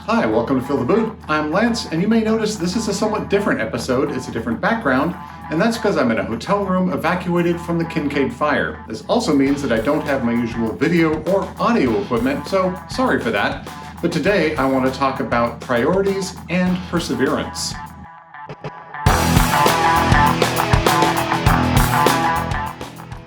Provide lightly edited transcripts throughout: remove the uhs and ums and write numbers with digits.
Hi, welcome to Fill the Boot. I'm Lance, and you may notice this is a somewhat different episode. It's a different background, and that's because I'm in a hotel room evacuated from the Kincade fire. This also means that I don't have my usual video or audio equipment, so sorry for that. But today I want to talk about priorities and perseverance.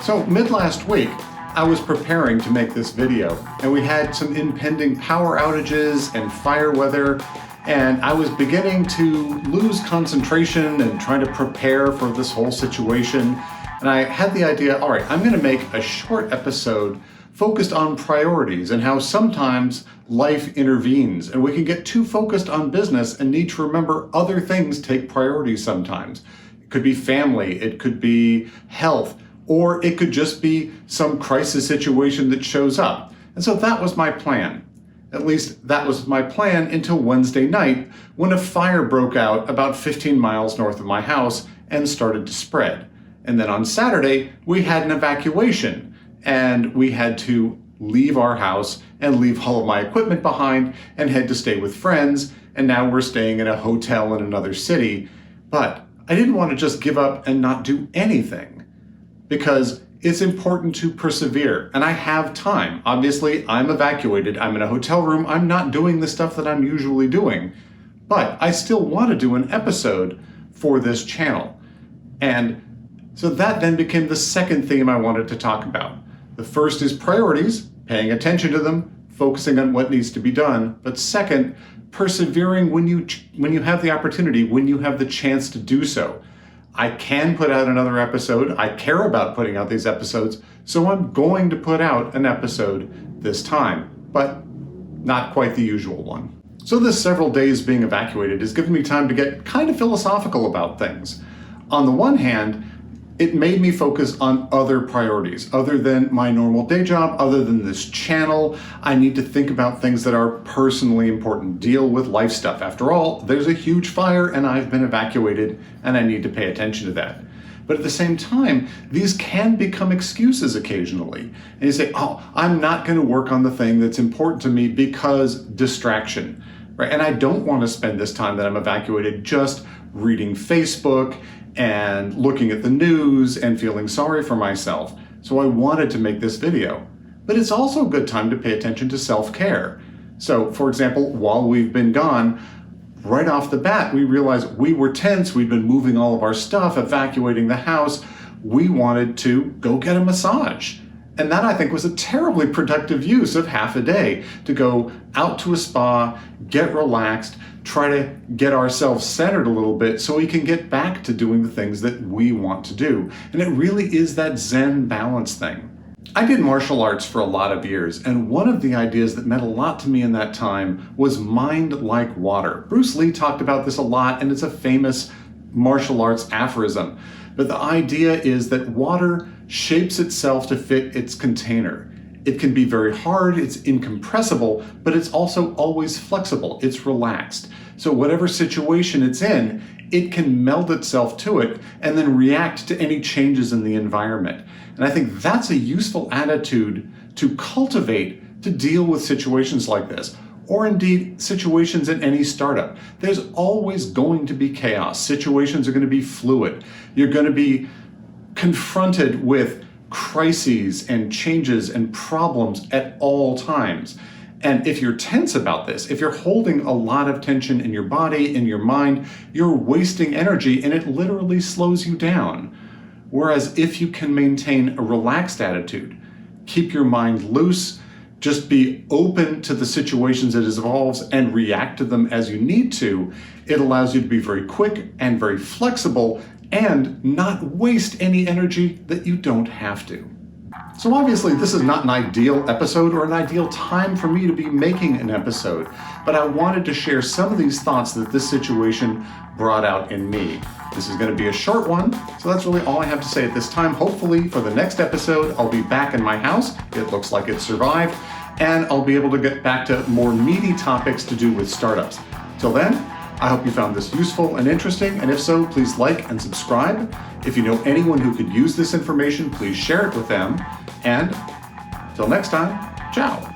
So mid-last week, I was preparing to make this video, and we had some impending power outages and fire weather, and I was beginning to lose concentration and trying to prepare for this whole situation. And I had the idea, all right, I'm going to make a short episode focused on priorities and how sometimes life intervenes and we can get too focused on business and need to remember other things take priority sometimes. It could be family, it could be health, or it could just be some crisis situation that shows up. And so that was my plan. At least that was my plan until Wednesday night when a fire broke out about 15 miles north of my house and started to spread. And then on Saturday, we had an evacuation and we had to leave our house and leave all of my equipment behind and head to stay with friends. And now we're staying in a hotel in another city. But I didn't want to just give up and not do anything, because it's important to persevere, and I have time. Obviously, I'm evacuated, I'm in a hotel room, I'm not doing the stuff that I'm usually doing, but I still want to do an episode for this channel. And so that then became the second theme I wanted to talk about. The first is priorities, paying attention to them, focusing on what needs to be done, but second, persevering when you have the opportunity, when you have the chance to do so. I can put out another episode. I care about putting out these episodes, so I'm going to put out an episode this time, but not quite the usual one. So this several days being evacuated has given me time to get kind of philosophical about things. On the one hand, it made me focus on other priorities, other than my normal day job, other than this channel. I need to think about things that are personally important, deal with life stuff. After all, there's a huge fire and I've been evacuated and I need to pay attention to that. But at the same time, these can become excuses occasionally. And you say, oh, I'm not going to work on the thing that's important to me because distraction, right? And I don't want to spend this time that I'm evacuated just reading Facebook and looking at the news and feeling sorry for myself. So I wanted to make this video. But it's also a good time to pay attention to self-care. So for example, while we've been gone, right off the bat, we realized we were tense. We'd been moving all of our stuff, evacuating the house. We wanted to go get a massage. And that, I think, was a terribly productive use of half a day to go out to a spa, get relaxed, try to get ourselves centered a little bit so we can get back to doing the things that we want to do. And it really is that Zen balance thing. I did martial arts for a lot of years, and one of the ideas that meant a lot to me in that time was mind like water. Bruce Lee talked about this a lot, and it's a famous martial arts aphorism. But the idea is that water shapes itself to fit its container. It can be very hard, it's incompressible, but it's also always flexible, it's relaxed. So whatever situation it's in, it can meld itself to it and then react to any changes in the environment. And I think that's a useful attitude to cultivate to deal with situations like this, or indeed situations in any startup. There's always going to be chaos. Situations are going to be fluid. You're going to be confronted with crises and changes and problems at all times. And if you're tense about this, if you're holding a lot of tension in your body, in your mind, you're wasting energy and it literally slows you down. Whereas if you can maintain a relaxed attitude, keep your mind loose, just be open to the situations it evolves and react to them as you need to, it allows you to be very quick and very flexible and not waste any energy that you don't have to. So obviously this is not an ideal episode or an ideal time for me to be making an episode, but I wanted to share some of these thoughts that this situation brought out in me. This is going to be a short one, so that's really all I have to say at this time. Hopefully for the next episode, I'll be back in my house. It looks like it survived, and I'll be able to get back to more meaty topics to do with startups. Till then, I hope you found this useful and interesting, and if so, please like and subscribe. If you know anyone who could use this information, please share it with them. And till next time, ciao.